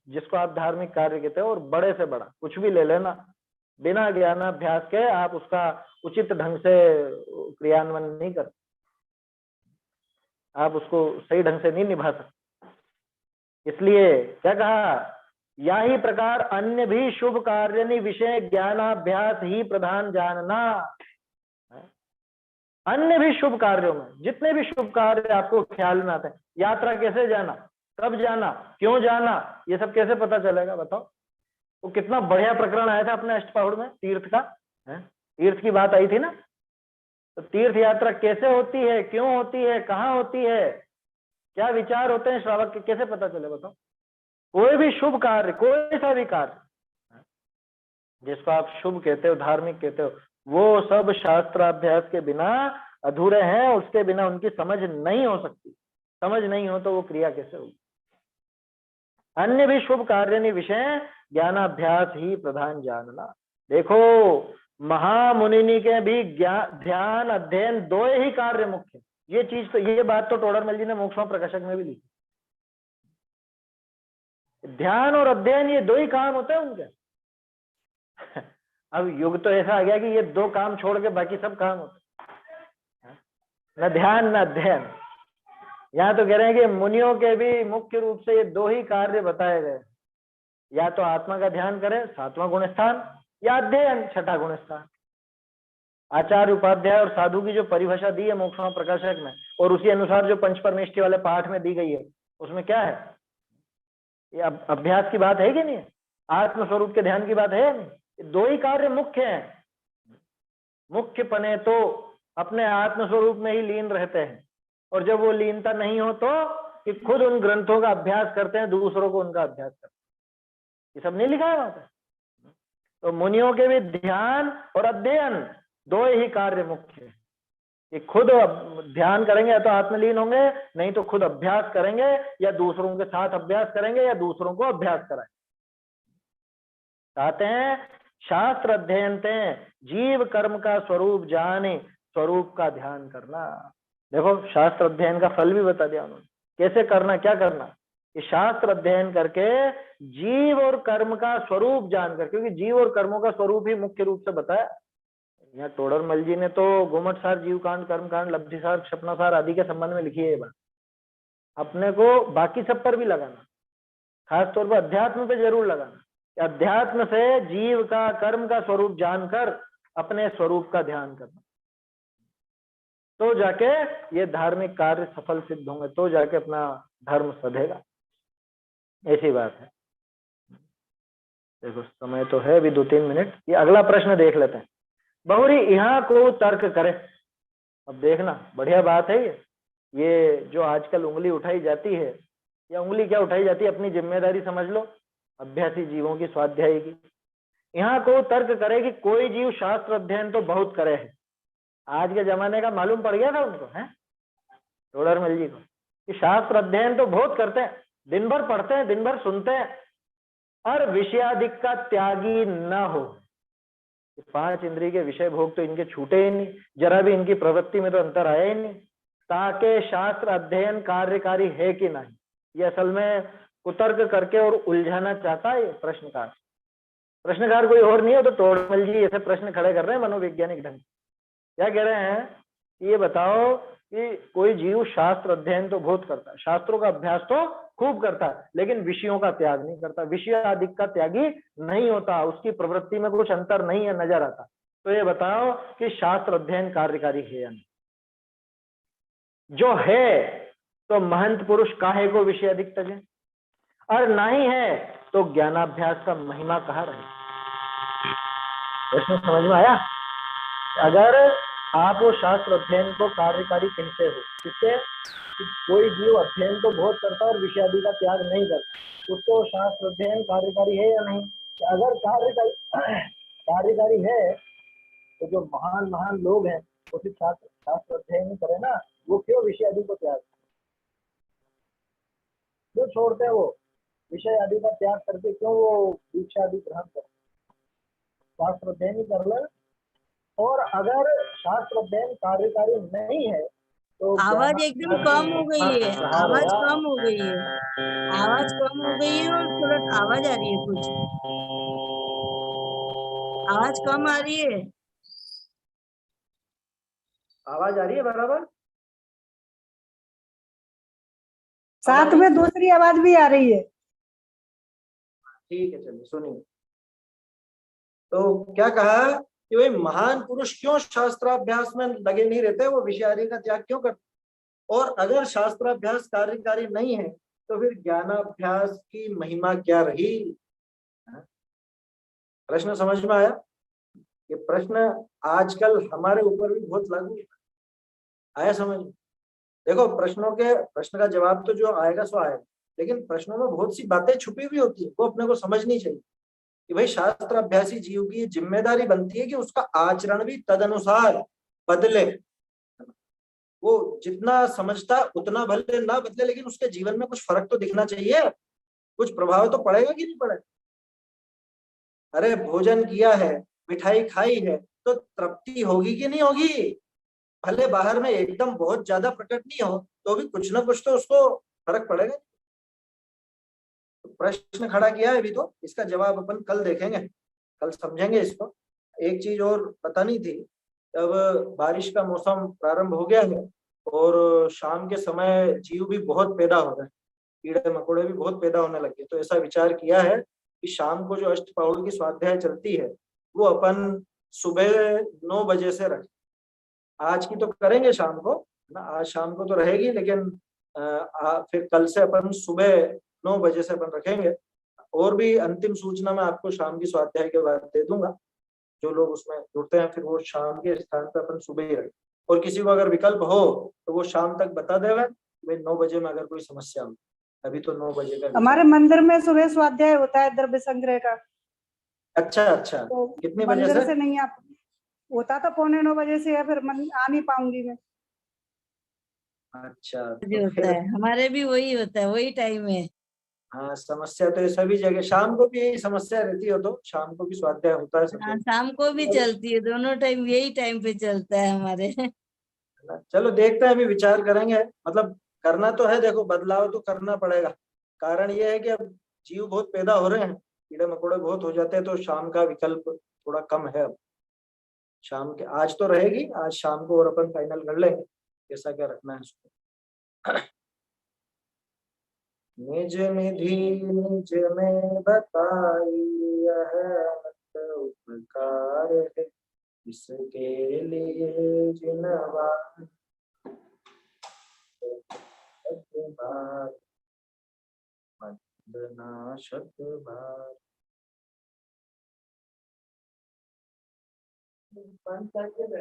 Speaker 1: जिसको आप धार्मिक कार्य कहते हो, और बड़े से बड़ा कुछ भी ले लेना, बिना ज्ञानाभ्यास के आप उसका उचित ढंग से क्रियान्वयन नहीं कर, आप उसको सही ढंग से नहीं निभा सकते। इसलिए क्या कहा, या ही प्रकार अन्य भी शुभ कार्य विषय ज्ञानाभ्यास ही प्रधान जानना। अन्य भी शुभ कार्यों में, जितने भी शुभ कार्य आपको ख्याल में आते हैं, यात्रा कैसे जाना, कब जाना, क्यों जाना, ये सब कैसे पता चलेगा बताओ? वो कितना बढ़िया प्रकरण आया था अपने अष्टपहड़ में, तीर्थ का, तीर्थ की बात आई थी ना। तो तीर्थ यात्रा कैसे होती है, क्यों होती है, कहाँ होती है, क्या विचार होते हैं श्रावक के, कैसे पता चले बताओ? कोई भी शुभ कार्य, कोई सा भी कार्य जिसको आप शुभ कहते हो, धार्मिक कहते हो, वो सब शास्त्राभ्यास के बिना अधूरे हैं, उसके बिना उनकी समझ नहीं हो सकती। समझ नहीं हो तो वो क्रिया कैसे होगी? अन्य भी शुभ कार्य विषय ज्ञानाभ्यास ही प्रधान जानना। देखो, महामुनि के भी ध्यान अध्ययन दो ही कार्य मुख्य। ये चीज तो, ये बात तो टोडरमल जी ने मोक्षों प्रकाशक में भी लिखी। ध्यान और अध्ययन, ये दो ही काम होते हैं उनके। अब युग तो ऐसा आ गया कि ये दो काम छोड़ के बाकी सब काम होते, न ध्यान न अध्ययन। यहाँ तो कह रहे हैं कि मुनियों के भी मुख्य रूप से ये दो ही कार्य बताए गए, या तो आत्मा का ध्यान करें, 7वां गुण स्थान, या अध्ययन, 6ठा गुण स्थान। आचार्य उपाध्याय और साधु की जो परिभाषा दी है मोक्षों प्रकाशक में, और उसी अनुसार जो पंच परमेष्टि वाले पाठ में दी गई है, उसमें क्या है? ये अभ्यास की बात है कि नहीं? आत्म स्वरूप के ध्यान की बात है या नहीं? दो ही कार्य मुख्य हैं। मुख्य पने तो अपने आत्म स्वरूप में ही लीन रहते हैं, और जब वो लीनता नहीं हो तो कि खुद उन ग्रंथों का अभ्यास करते हैं, दूसरों को उनका अभ्यास करते हैं। ये सब नहीं लिखा है वहां पे? तो मुनियों के भी ध्यान और अध्ययन दो ही कार्य मुख्य है। कि खुद ध्यान करेंगे या तो आत्मलीन होंगे, नहीं तो खुद अभ्यास करेंगे या दूसरों के साथ अभ्यास करेंगे या दूसरों को अभ्यास कराएंगे। कहते हैं शास्त्र अध्ययन ते जीव कर्म का स्वरूप जाने, स्वरूप का ध्यान करना। देखो शास्त्र अध्ययन का फल भी बता दिया उन्होंने, कैसे करना, क्या करना, कि शास्त्र अध्ययन करके जीव और कर्म का स्वरूप जानकर, क्योंकि जीव और कर्मों का स्वरूप ही मुख्य रूप से बताया। यहाँ टोडरमल जी ने तो गुमटसार, जीव कांड, कर्म कांड, लब्धिसार, स्वप्नसार आदि के संबंध में लिखी है ये बात। अपने को बाकी सब पर भी लगाना, खास तौर पर अध्यात्म पे जरूर लगाना। अध्यात्म से जीव का, कर्म का स्वरूप जानकर अपने स्वरूप का ध्यान करना, तो जाके ये धार्मिक कार्य सफल सिद्ध होंगे, तो जाके अपना धर्म सधेगा। ऐसी बात है। देखो समय तो है अभी 2-3 मिनट। ये अगला प्रश्न देख लेते हैं। बहुरी यहाँ को तर्क करे। अब देखना बढ़िया बात है ये जो आजकल उंगली उठाई जाती है, या उंगली क्या उठाई जाती है, अपनी जिम्मेदारी समझ लो अभ्यासी जीवों की, स्वाध्यायी की। यहाँ को तर्क करे कि कोई जीव शास्त्र अध्ययन तो बहुत करे है। आज के जमाने का मालूम पड़ गया था उनको, है टोडरमल जी को, कि शास्त्र अध्ययन तो बहुत करते हैं, दिन भर पढ़ते हैं, दिन भर सुनते हैं, और विषयाधिक का त्यागी न हो। 5 इंद्रिय के विषय भोग तो इनके छूटे ही नहीं, जरा भी इनकी प्रवृत्ति में तो अंतर आया ही नहीं। ताकि शास्त्र अध्ययन कार्यकारी है कि नहीं, ये असल में कुतर्क करके और उलझाना चाहता है प्रश्नकार। प्रश्नकार कोई और नहीं हो तो टोडरमल जी ऐसे प्रश्न खड़े कर रहे हैं मनोवैज्ञानिक ढंग से। क्या कह रहे हैं, ये बताओ कि कोई जीव शास्त्र अध्ययन तो बहुत करता है, शास्त्रों का अभ्यास तो खूब करता है, लेकिन विषयों का त्याग नहीं करता, विषय आदि का त्यागी नहीं होता, उसकी प्रवृत्ति में कुछ अंतर नहीं है, नजर आता। तो ये बताओ कि शास्त्र अध्ययन कार्यकारी है या नहीं। जो है तो महंत पुरुष काहे को विषय अधिक तजे, और नहीं है तो ज्ञानाभ्यास का महिमा कहाँ रहे। प्रश्न समझ में आया? अगर आप वो शास्त्र अध्ययन को कार्यकारी कहते हो, किससे, कोई जीव अध्ययन तो बहुत करता है और विषय आदि का त्याग नहीं करता, उसको शास्त्र अध्ययन कार्यकारी है या नहीं? अगर कार्यकारी है तो जो महान महान लोग हैं वो सिर्फ शास्त्र अध्ययन करे ना, वो क्यों विषय आदि को त्याग, क्यों छोड़ते हैं? वो विषय आदि का त्याग करके क्यों वो दीक्षा आदि ग्रहण करते? शास्त्र अध्ययन ही कर ले। और अगर शास्त्र अध्ययन कार्यकारी नहीं है तो
Speaker 2: आवाज एकदम कम हो गई है, आवाज कम हो गई है, आवाज कम हो गई है, और थोड़ा आवाज आ रही है, कुछ आवाज कम आ रही है।
Speaker 1: आवाज आ रही है बराबर?
Speaker 3: साथ में दूसरी आवाज भी आ रही है।
Speaker 1: ठीक है, चलिए सुनिए। तो क्या कहा कि भाई महान पुरुष क्यों शास्त्राभ्यास में लगे नहीं रहते, वो विषय आदि का त्याग क्यों करते, और अगर शास्त्राभ्यास कार्यकारी नहीं है तो फिर ज्ञानाभ्यास की महिमा क्या रही। प्रश्न समझ में आया? ये प्रश्न आजकल हमारे ऊपर भी बहुत लागू आया समझ। देखो प्रश्न का जवाब तो जो आएगा सो आएगा, लेकिन प्रश्नों में बहुत सी बातें छुपी हुई होती है, वो अपने को समझनी चाहिए कि भाई शास्त्र अभ्यासी जीव की जिम्मेदारी बनती है कि उसका आचरण भी तदनुसार बदले। वो जितना समझता उतना भले ना बदले, लेकिन उसके जीवन में कुछ फर्क तो दिखना चाहिए, कुछ प्रभाव तो पड़ेगा कि नहीं पड़ेगा। अरे भोजन किया है, मिठाई खाई है, तो तृप्ति होगी कि नहीं होगी? भले बाहर में एकदम बहुत ज्यादा प्रकट नहीं हो तो भी कुछ ना कुछ तो उसको फर्क पड़ेगा। तो प्रश्न खड़ा किया है अभी, तो इसका जवाब अपन कल देखेंगे, कल समझेंगे इसको। एक चीज और बतानी थी, अब बारिश का मौसम प्रारंभ हो गया है और शाम के समय जीव भी बहुत पैदा हो रहे हैं, कीड़े मकोड़े भी बहुत पैदा होने लगे। तो ऐसा विचार किया है कि शाम को जो अष्टपहूर की स्वाध्याय चलती है वो अपन सुबह 9 बजे से रखें। आज की तो करेंगे शाम को ना, आज शाम को तो रहेगी, लेकिन फिर कल से अपन सुबह 9 बजे से अपन रखेंगे। और भी अंतिम सूचना मैं आपको शाम की स्वाध्याय के बाद दे दूंगा। जो लोग उसमें जुड़ते हैं फिर वो शाम के स्थान पर अपन सुबह ही रखें, और किसी को अगर विकल्प हो तो वो शाम तक बता देगा भाई 9 बजे में अगर कोई समस्या हो। अभी तो 9 बजे का
Speaker 3: हमारे मंदिर में सुबह स्वाध्याय होता है द्रव्य संग्रह का।
Speaker 1: अच्छा अच्छा,
Speaker 3: तो
Speaker 1: कितने बजे
Speaker 3: मंदिर से नहीं आप होता तो 8:45 से है, फिर आ नहीं पाऊंगी मैं।
Speaker 1: अच्छा,
Speaker 2: जो
Speaker 1: तो
Speaker 2: होता
Speaker 1: फिर
Speaker 2: है हमारे भी वही होता है, वही टाइम है।
Speaker 1: हाँ, समस्या तो ये सभी जगह, शाम को भी यही समस्या रहती हो, तो शाम को भी स्वाध्याय होता है सब
Speaker 2: हाँ,
Speaker 1: जगह।
Speaker 2: शाम को भी चलती है, दोनों टाइम यही टाइम पे चलता है हमारे।
Speaker 1: है ना? चलो देखते हैं, अभी विचार करेंगे, मतलब करना तो है, देखो बदलाव तो करना पड़ेगा। कारण ये है कि अब जीव बहुत पैदा हो रहे हैं, कीड़े मकोड़े बहुत हो जाते हैं, तो शाम का विकल्प थोड़ा कम है अब। शाम के आज तो रहेगी, आज शाम को और अपन फाइनल कर लेंगे कैसा क्या रखना है उसको। निज निधि निज में बताई, यह अनंत उपकार है, इसके लिए जिनवा बार वंदना शत बार।